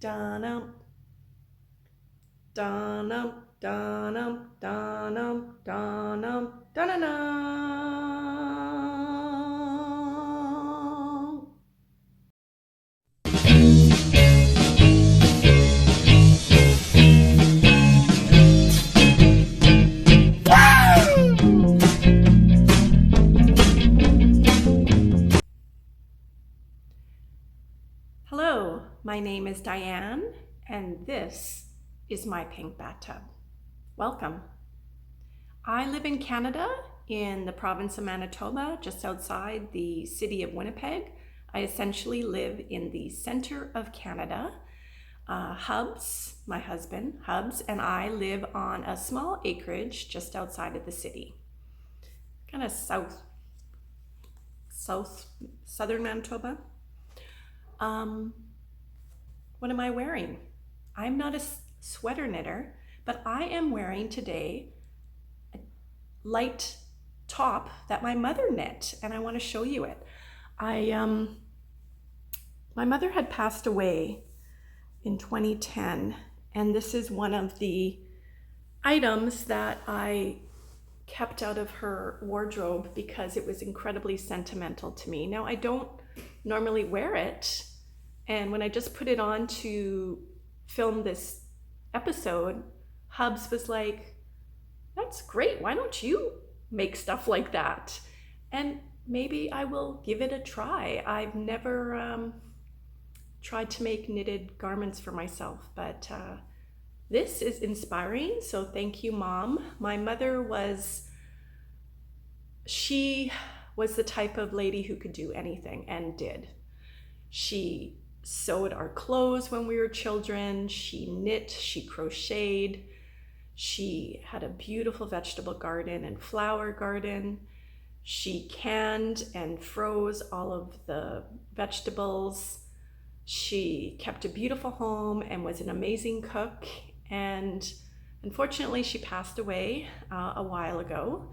Dun-um, dun-um, dun-um, dun-um, dun-um, dun-dun-dun. Hello, my name is Diane, and this is My Pink Bathtub. Welcome. I live in Canada, in the province of Manitoba, just outside the city of Winnipeg. I essentially live in the center of Canada. Hubs, my husband, Hubs, and I live on a small acreage just outside of the city. Kind of southern Manitoba. What am I wearing? I'm not a sweater knitter, but I am wearing today a light top that my mother knit, and I want to show you it. My mother had passed away in 2010, and this is one of the items that I kept out of her wardrobe because it was incredibly sentimental to me. Now, I don't normally wear it, and when I just put it on to film this episode, Hubs was like, "That's great, why don't you make stuff like that?" And maybe I will give it a try. I've never tried to make knitted garments for myself, but this is inspiring, so thank you, Mom. My mother she was the type of lady who could do anything, and did. She sewed our clothes when we were children, she knit, she crocheted, she had a beautiful vegetable garden and flower garden. She canned and froze all of the vegetables. She kept a beautiful home and was an amazing cook, and unfortunately she passed away a while ago.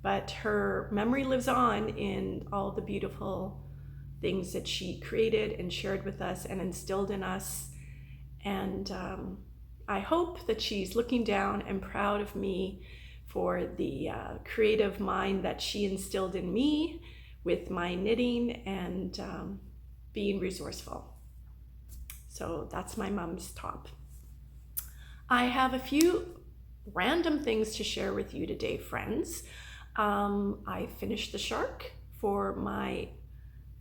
But her memory lives on in all the beautiful things that she created and shared with us and instilled in us. And I hope that she's looking down and proud of me for the creative mind that she instilled in me with my knitting and being resourceful. So that's my mom's top. I have a few random things to share with you today, friends. I finished the shark for my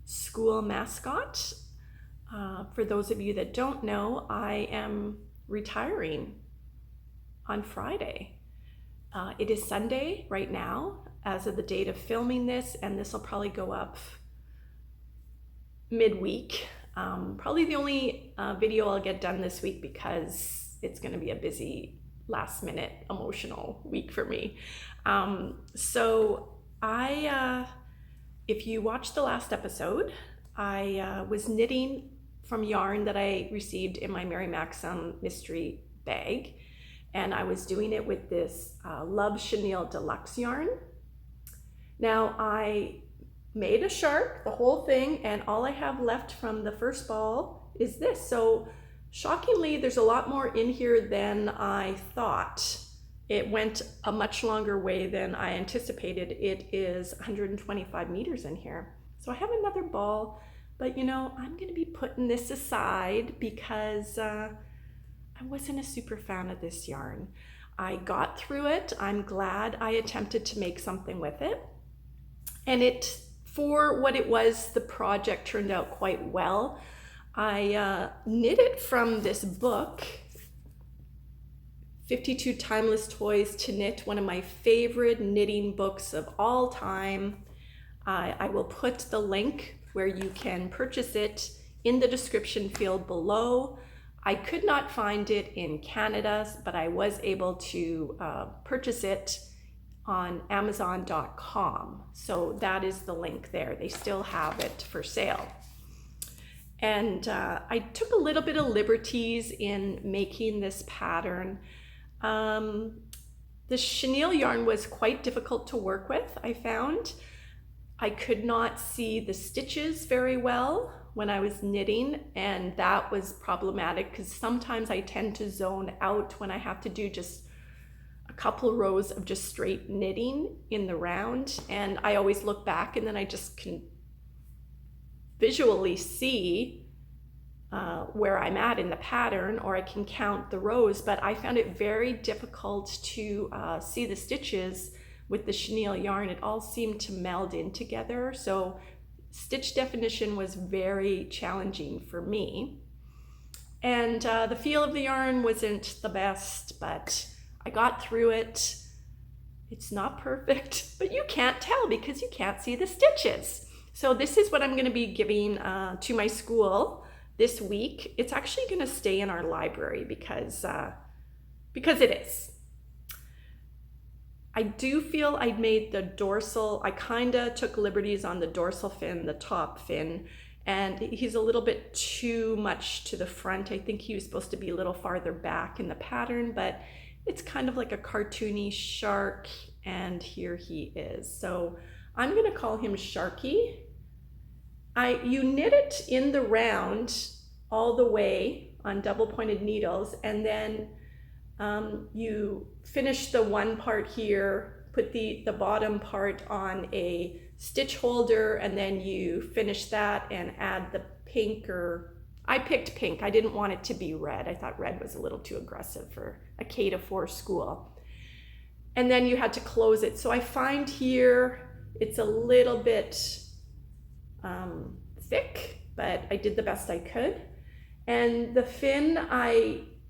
school mascot. For those of you that don't know, I am retiring on Friday. It is Sunday right now as of the date of filming this, and this will probably go up midweek. Probably the only video I'll get done this week because it's going to be a busy last minute emotional week for me. If you watched the last episode, I was knitting from yarn that I received in my Mary Maxim mystery bag, and I was doing it with this Love Chenille Deluxe yarn. Now, I made a shark, the whole thing, and all I have left from the first ball is this. So shockingly, there's a lot more in here than I thought. It went a much longer way than I anticipated. It is 125 meters in here. So I have another ball, but you know, I'm gonna be putting this aside because I wasn't a super fan of this yarn. I got through it. I'm glad I attempted to make something with it. And for what it was, the project turned out quite well. I knit it from this book, 52 Timeless Toys to Knit, one of my favorite knitting books of all time. I will put the link where you can purchase it in the description field below. I could not find it in Canada, but I was able to purchase it on Amazon.com. So that is the link there. They still have it for sale. And I took a little bit of liberties in making this pattern. The chenille yarn was quite difficult to work with, I found. I could not see the stitches very well when I was knitting, and that was problematic because sometimes I tend to zone out when I have to do just a couple rows of just straight knitting in the round, and I always look back and then I just can visually see where I'm at in the pattern, or I can count the rows, but I found it very difficult to see the stitches with the chenille yarn. It all seemed to meld in together, so stitch definition was very challenging for me. And the feel of the yarn wasn't the best, but I got through it. It's not perfect, but you can't tell because you can't see the stitches. So this is what I'm going to be giving to my school this week. It's actually going to stay in our library because it is. I do feel I made the dorsal, I kind of took liberties on the dorsal fin, the top fin, and he's a little bit too much to the front. I think he was supposed to be a little farther back in the pattern, but it's kind of like a cartoony shark, and here he is. So I'm going to call him Sharky. You knit it in the round all the way on double pointed needles, and then you finish the one part here, put the bottom part on a stitch holder, and then you finish that and add the pink, or I picked pink. I didn't want it to be red. I thought red was a little too aggressive for a K-4 school. And then you had to close it. So I find here it's a little bit thick, but I did the best I could. And the fin,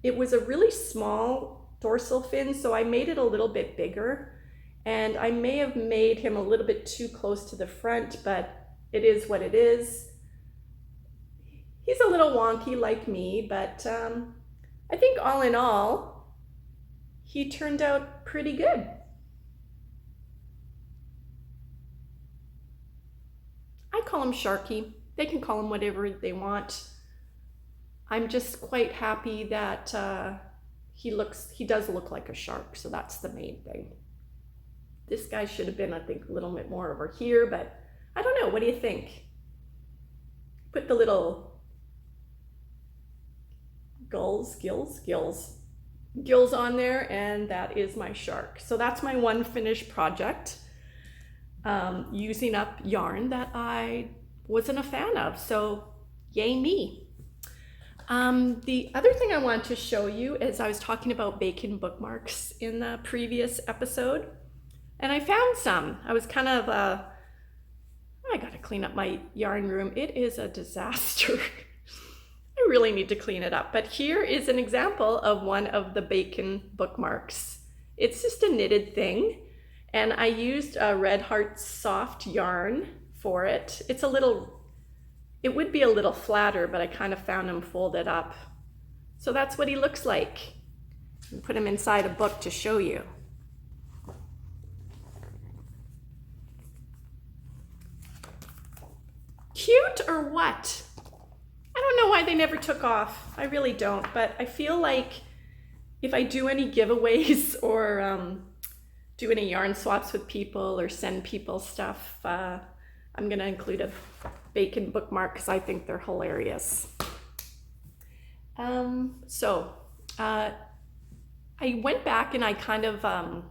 it was a really small dorsal fin, so I made it a little bit bigger, and I may have made him a little bit too close to the front, but it is what it is. He's a little wonky like me, but I think all in all, he turned out pretty good. I call him Sharky. They can call him whatever they want. I'm just quite happy that he does look like a shark, so that's the main thing. This guy should have been, I think, a little bit more over here, but I don't know. What do you think? Put the little gills on there, and that is my shark. So that's my one finished project, using up yarn that I wasn't a fan of, so yay me. The other thing I want to show you is I was talking about bacon bookmarks in the previous episode, and I found some. I was kind of, I gotta clean up my yarn room. It is a disaster. I really need to clean it up, but here is an example of one of the bacon bookmarks. It's just a knitted thing, and I used a Red Heart soft yarn for it. It would be a little flatter, but I kind of found him folded up. So that's what he looks like. I'll put him inside a book to show you. Cute or what? I don't know why they never took off. I really don't, but I feel like if I do any giveaways or do any yarn swaps with people or send people stuff, I'm gonna include a bacon bookmark because I think they're hilarious. I went back and I kind of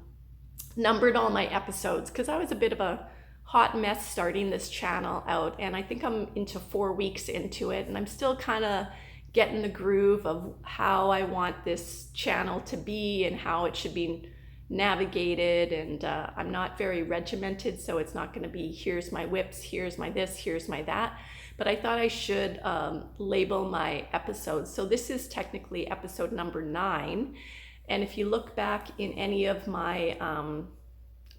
numbered all my episodes because I was a bit of a hot mess starting this channel out, and I think I'm into 4 weeks into it, and I'm still kind of getting the groove of how I want this channel to be and how it should be navigated, and I'm not very regimented, so it's not going to be here's my whips, here's my this, here's my that, but I thought I should label my episodes. So this is technically episode number 9, and if you look back in any of my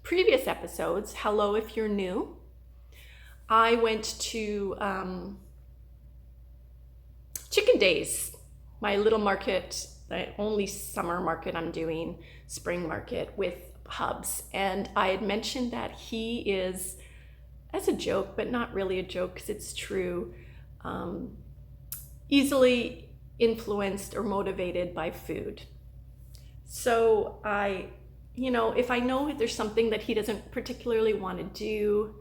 previous episodes, hello if you're new, I went to Chicken Days, my little market, the only summer market I'm doing, spring market with Hubs, and I had mentioned that he is, as a joke, but not really a joke because it's true, easily influenced or motivated by food. So if I know there's something that he doesn't particularly want to do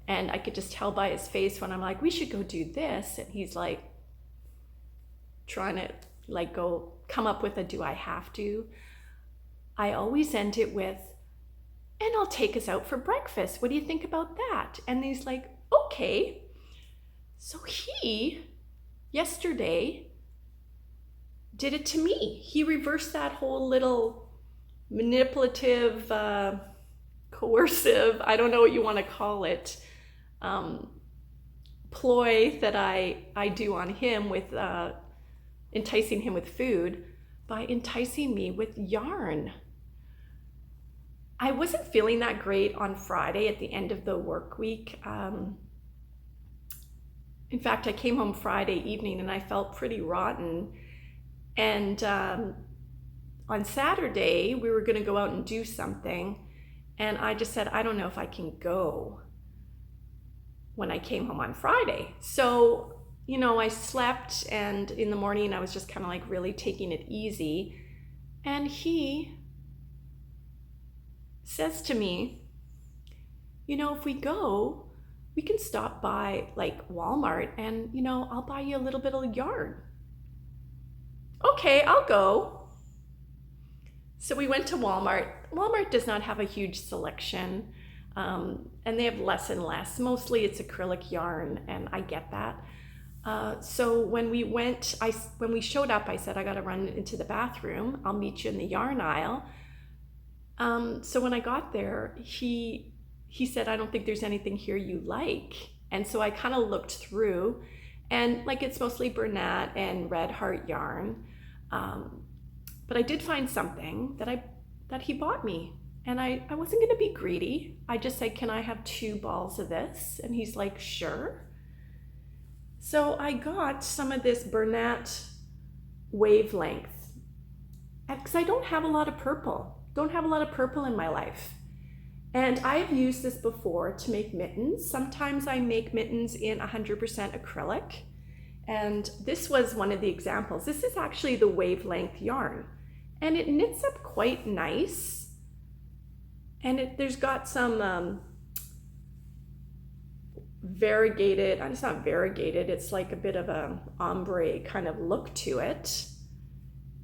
And I could just tell by his face when I'm like, we should go do this. And he's like trying to like go come up with a do I have to. I always end it with, and I'll take us out for breakfast. What do you think about that? And he's like, okay. So he, yesterday, did it to me. He reversed that whole little manipulative, coercive, I don't know what you want to call it, ploy that I do on him with enticing him with food by enticing me with yarn. I wasn't feeling that great on Friday at the end of the work week. In fact, I came home Friday evening and I felt pretty rotten. And on Saturday, we were going to go out and do something. And I just said, I don't know if I can go when I came home on Friday. So, you know, I slept, and in the morning I was just kind of like really taking it easy. And he says to me, you know, if we go, we can stop by like Walmart and, you know, I'll buy you a little bit of yarn. Okay, I'll go. So we went to Walmart. Walmart does not have a huge selection, and they have less and less. Mostly it's acrylic yarn, and I get that. So when we went, when we showed up, I said, I gotta run into the bathroom. I'll meet you in the yarn aisle. So when I got there, he said, I don't think there's anything here you like. And so I kind of looked through, and like it's mostly Bernat and Red Heart yarn. But I did find something that he bought me, and I wasn't gonna be greedy. I just said, can I have 2 balls of this? And he's like, sure. So I got some of this Bernat wavelength, because I don't have a lot of purple. Don't have a lot of purple in my life. And I've used this before to make mittens. Sometimes I make mittens in 100% acrylic. And this was one of the examples. This is actually the wavelength yarn. And it knits up quite nice. And there's got some variegated, it's not variegated, it's like a bit of a ombre kind of look to it.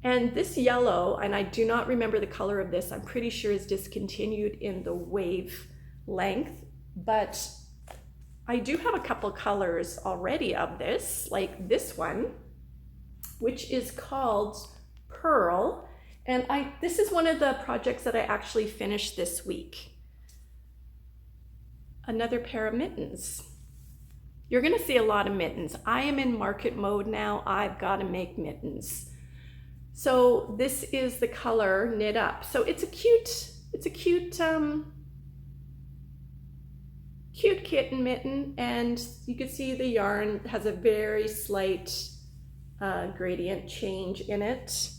And this yellow, and I do not remember the color of this, I'm pretty sure is discontinued in the wave length, but I do have a couple colors already of this, like this one, which is called Pearl. And this is one of the projects that I actually finished this week. Another pair of mittens. You're gonna see a lot of mittens. I am in market mode now. I've gotta make mittens. So this is the color Knit Up. So it's a cute kitten mitten, and you can see the yarn has a very slight gradient change in it.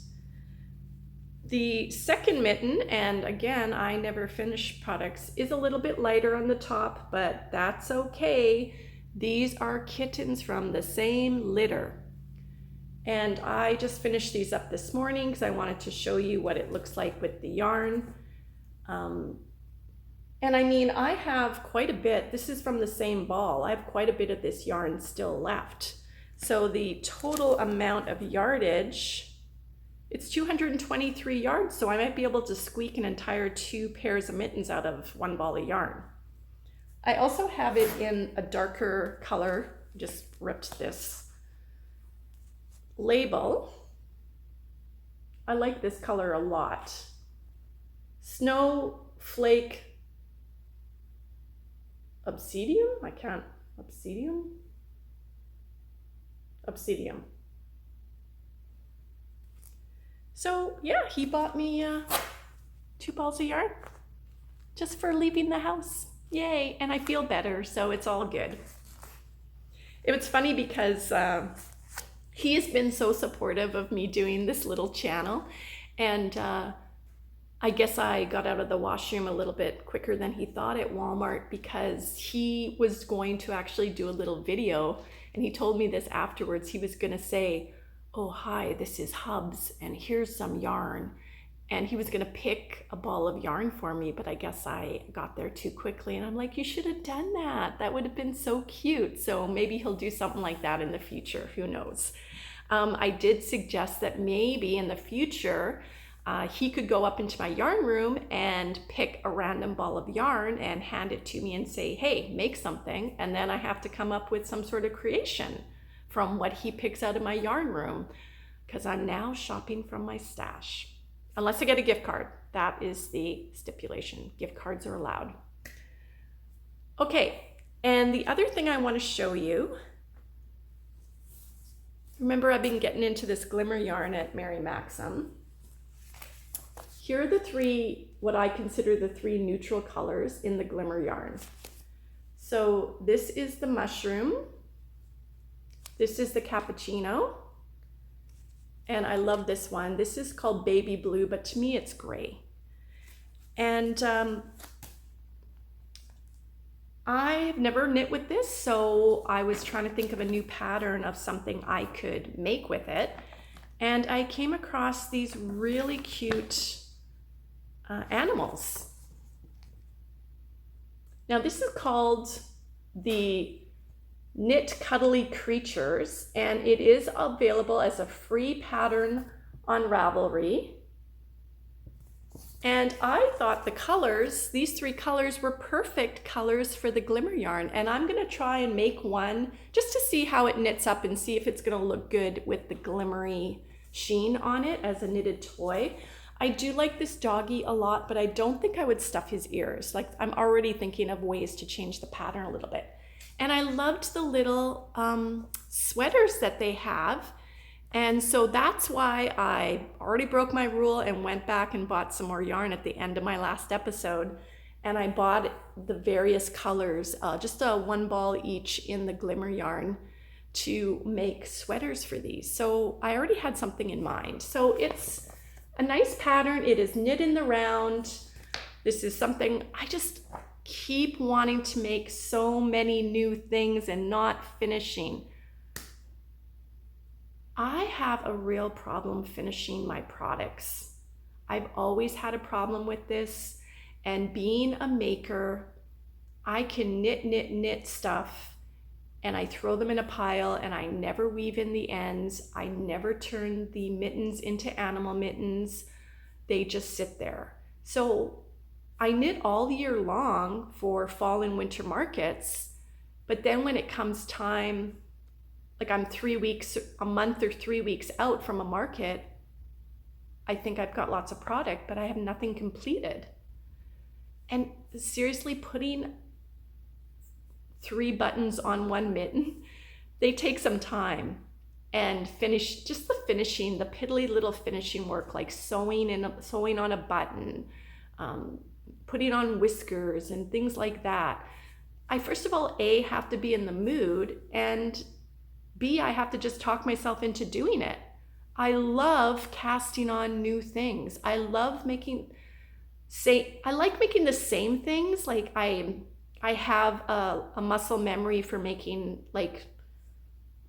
The second mitten, and again, I never finish products, is a little bit lighter on the top, but that's okay. These are kittens from the same litter. And I just finished these up this morning because I wanted to show you what it looks like with the yarn. And I mean, I have quite a bit. This is from the same ball. I have quite a bit of this yarn still left. So the total amount of yardage, it's 223 yards. So I might be able to squeak an entire 2 pairs of mittens out of 1 ball of yarn. I also have it in a darker color. Just ripped this label. I like this color a lot. Snowflake Obsidian? Obsidian. So yeah, he bought me 2 balls of yarn just for leaving the house. Yay, and I feel better, so it's all good. It was funny because he has been so supportive of me doing this little channel, and I guess I got out of the washroom a little bit quicker than he thought at Walmart, because he was going to actually do a little video, and he told me this afterwards. He was going to say, oh, hi, this is Hubs, and here's some yarn. and he was gonna pick a ball of yarn for me, but I guess I got there too quickly, and I'm like, you should have done that. That would have been so cute. So maybe he'll do something like that in the future, who knows. I did suggest that maybe in the future, he could go up into my yarn room and pick a random ball of yarn and hand it to me and say, hey, make something. And then I have to come up with some sort of creation from what he picks out of my yarn room, because I'm now shopping from my stash. Unless I get a gift card. That is the stipulation. Gift cards are allowed. Okay, and the other thing I want to show you, remember I've been getting into this Glimmer yarn at Mary Maxim. Here are the three, what I consider the three neutral colors in the Glimmer yarn. So this is the mushroom, this is the cappuccino, and I love this one. This is called baby blue, but to me it's gray. And I've never knit with this, so I was trying to think of a new pattern of something I could make with it. And I came across these really cute animals. Now this is called the Knit Cuddly Critters, and it is available as a free pattern on Ravelry. And I thought the colors, these three colors, were perfect colors for the Glimmer yarn. And I'm gonna try and make one just to see how it knits up and see if it's gonna look good with the glimmery sheen on it as a knitted toy. I do like this doggy a lot, but I don't think I would stuff his ears. Like, I'm already thinking of ways to change the pattern a little bit. And I loved the little sweaters that they have. And so that's why I already broke my rule and went back and bought some more yarn at the end of my last episode. And I bought the various colors, just a one ball each in the Glimmer yarn to make sweaters for these. So I already had something in mind. So it's a nice pattern. It is knit in the round. This is something I just keep wanting to make, so many new things and not finishing. I have a real problem finishing my products. I've always had a problem with this, and being a maker, I can knit stuff and I throw them in a pile and I never weave in the ends. I never turn the mittens into animal mittens. They just sit there. So I knit all year long for fall and winter markets, but then when it comes time, like I'm 3 weeks, a month or 3 weeks out from a market, I think I've got lots of product, but I have nothing completed. And seriously, putting 3 buttons on one mitten, they take some time. And finish, just the finishing, the piddly little finishing work, like sewing on a button, putting on whiskers and things like that. I first of all, A, have to be in the mood, and B, I have to just talk myself into doing it. I love casting on new things. I love making, I like making the same things. Like I have a muscle memory for making like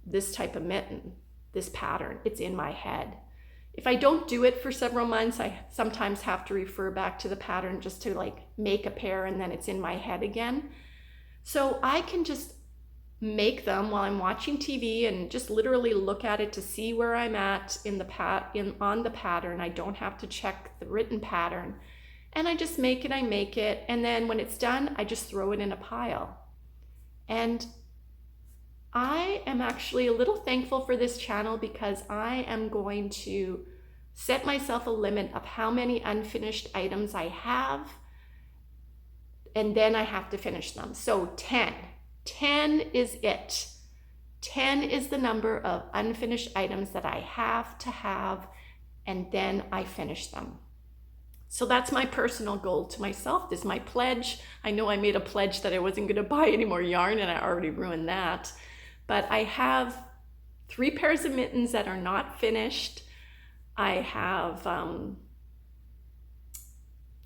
this type of mitten, this pattern. It's in my head. If I don't do it for several months, I sometimes have to refer back to the pattern just to like make a pair, and then it's in my head again. So I can just make them while I'm watching TV and just literally look at it to see where I'm at on the pattern. I don't have to check the written pattern. And I just make it, and then when it's done, I just throw it in a pile. And I am actually a little thankful for this channel, because I am going to set myself a limit of how many unfinished items I have, and then I have to finish them. So 10 is it. 10 is the number of unfinished items that I have to have, and then I finish them. So that's my personal goal to myself. This is my pledge. I know I made a pledge that I wasn't going to buy any more yarn, and I already ruined that. But I have 3 pairs of mittens that are not finished. I have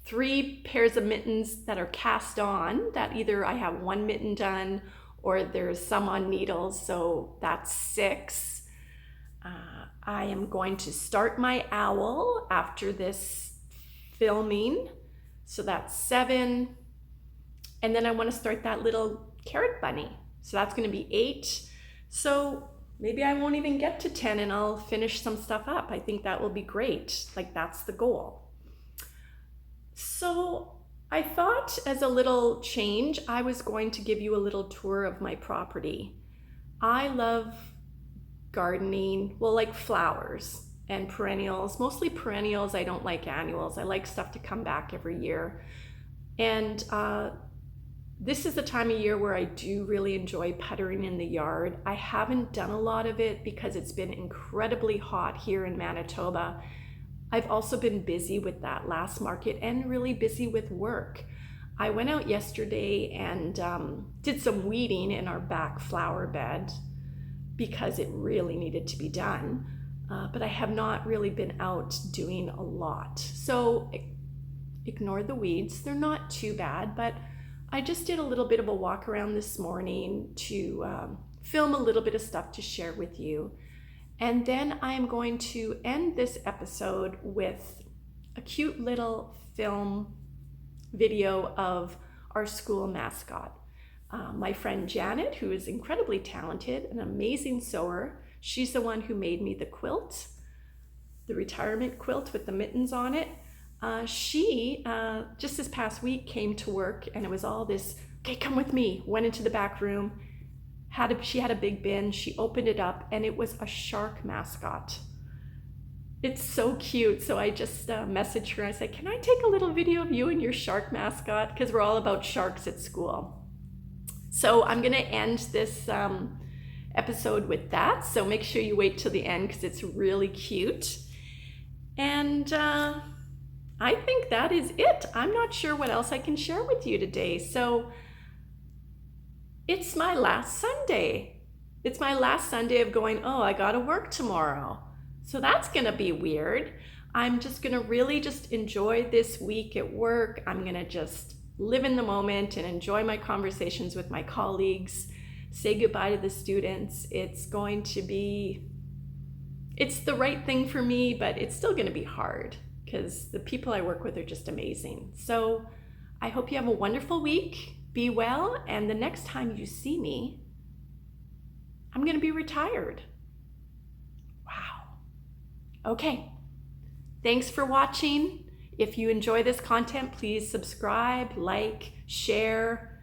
3 pairs of mittens that are cast on, that either I have 1 mitten done or there's some on needles, so that's 6. I am going to start my owl after this filming. So that's 7. And then I want to start that little carrot bunny. So that's going to be 8. So maybe I won't even get to 10 and I'll finish some stuff up. I think that will be great. Like, that's the goal. So I thought, as a little change, I was going to give you a little tour of my property. I love gardening, well, like flowers and perennials, mostly perennials. I don't like annuals. I like stuff to come back every year. And this is the time of year where I do really enjoy puttering in the yard. I haven't done a lot of it because it's been incredibly hot here in Manitoba. I've also been busy with that last market and really busy with work. I went out yesterday and did some weeding in our back flower bed because it really needed to be done. But I have not really been out doing a lot. So ignore the weeds. They're not too bad, but I just did a little bit of a walk around this morning to film a little bit of stuff to share with you. And then I am going to end this episode with a cute little film video of our school mascot. My friend Janet, who is incredibly talented, an amazing sewer, she's the one who made me the quilt, the retirement quilt with the mittens on it. She, just this past week, came to work and it was all this, okay, come with me, went into the back room, she had a big bin, she opened it up and it was a shark mascot. It's so cute. So I just messaged her. I said, can I take a little video of you and your shark mascot? Because we're all about sharks at school. So I'm going to end this episode with that. So make sure you wait till the end because it's really cute. And I think that is it. I'm not sure what else I can share with you today. So it's my last Sunday. It's my last Sunday of going, oh, I got to work tomorrow. So that's going to be weird. I'm just going to really just enjoy this week at work. I'm going to just live in the moment and enjoy my conversations with my colleagues, say goodbye to the students. It's going to be, it's the right thing for me, but it's still going to be hard because the people I work with are just amazing. So I hope you have a wonderful week. Be well. And the next time you see me, I'm going to be retired. Wow. Okay. Thanks for watching. If you enjoy this content, please subscribe, like, share.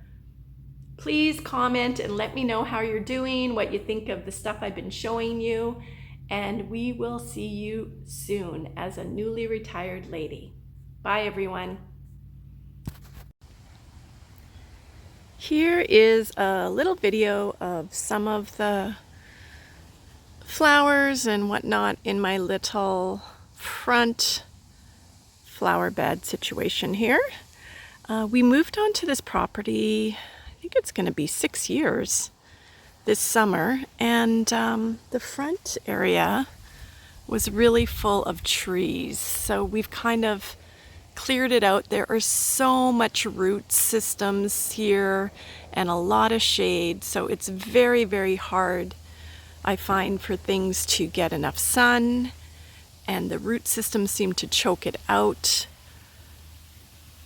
Please comment and let me know how you're doing, what you think of the stuff I've been showing you. And we will see you soon as a newly retired lady. Bye, everyone. Here is a little video of some of the flowers and whatnot in my little front flower bed situation here. We moved onto this property, I think it's going to be 6 years this summer, and the front area was really full of trees. So we've kind of cleared it out. There are so much root systems here and a lot of shade, so it's very, very hard, I find, for things to get enough sun, and the root systems seem to choke it out.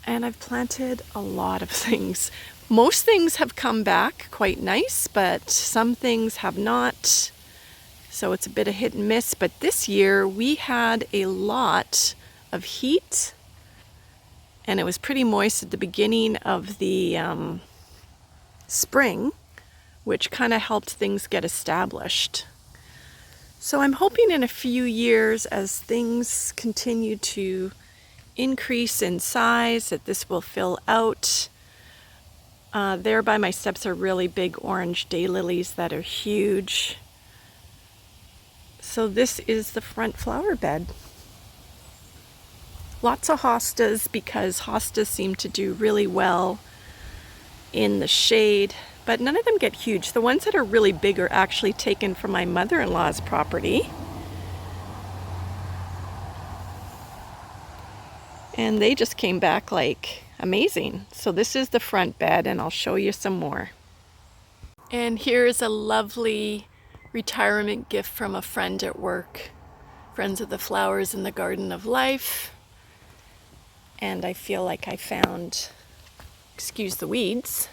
And I've planted a lot of things. Most things have come back quite nice, but some things have not. So it's a bit of hit and miss. But this year we had a lot of heat, and it was pretty moist at the beginning of the spring, which kind of helped things get established. So I'm hoping in a few years, as things continue to increase in size, that this will fill out. There by my steps are really big orange daylilies that are huge. So this is the front flower bed. Lots of hostas, because hostas seem to do really well in the shade, but none of them get huge. The ones that are really big are actually taken from my mother-in-law's property. And they just came back like amazing. So this is the front bed, and I'll show you some more. And here's a lovely retirement gift from a friend at work. Friends of the Flowers in the Garden of Life. and I feel like I found, excuse the weeds,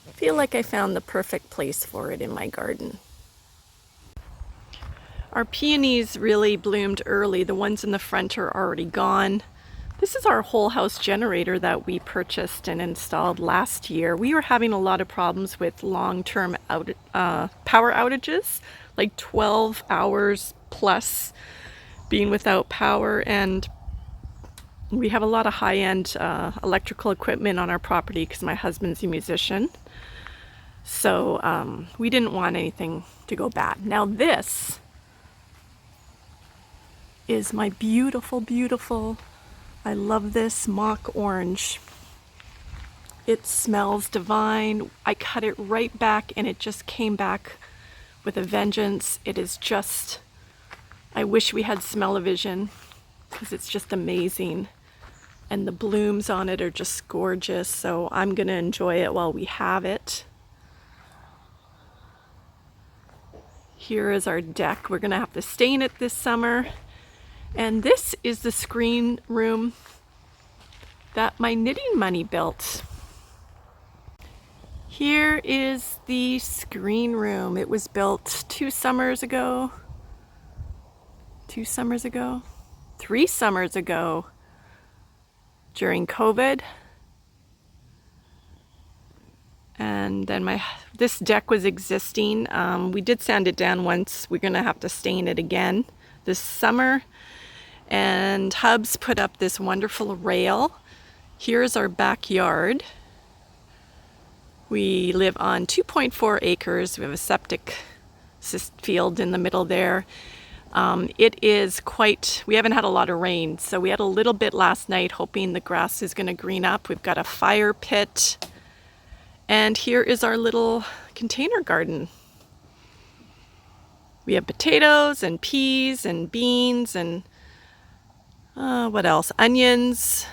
I feel like I found the perfect place for it in my garden. Our peonies really bloomed early. The ones in the front are already gone. This is our whole house generator that we purchased and installed last year. We were having a lot of problems with long-term power outages, like 12 hours plus being without power, and we have a lot of high-end electrical equipment on our property because my husband's a musician. So we didn't want anything to go bad. Now this is my beautiful, beautiful, I love this mock orange. It smells divine. I cut it right back and it just came back with a vengeance. It is just, I wish we had smell-o-vision because it's just amazing. And the blooms on it are just gorgeous. So I'm gonna enjoy it while we have it. Here is our deck. We're gonna have to stain it this summer. And this is the screen room that my knitting money built. Here is the screen room. It was built 2 summers ago. 3 summers ago during COVID. And then this deck was existing. We did sand it down once. We're gonna have to stain it again this summer. And Hubs put up this wonderful rail. Here's our backyard. We live on 2.4 acres. We have a septic field in the middle there. It is we haven't had a lot of rain, so we had a little bit last night, hoping the grass is gonna green up. We've got a fire pit. And here is our little container garden. We have potatoes and peas and beans and what else? Onions,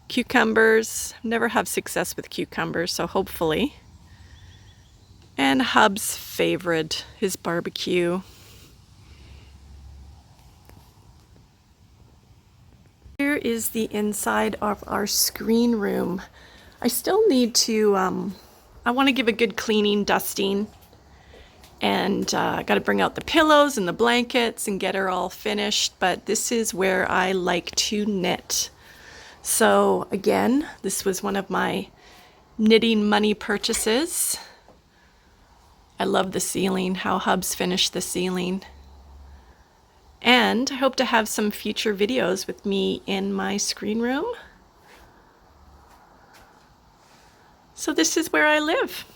cucumbers. Never have success with cucumbers, so hopefully. And Hub's favorite, his barbecue. Here is the inside of our screen room. I still need to, I want to give a good cleaning, dusting. And I got to bring out the pillows and the blankets and get her all finished. But this is where I like to knit. So again, this was one of my knitting money purchases. I love the ceiling, how Hubs finished the ceiling. And I hope to have some future videos with me in my screen room. So this is where I live.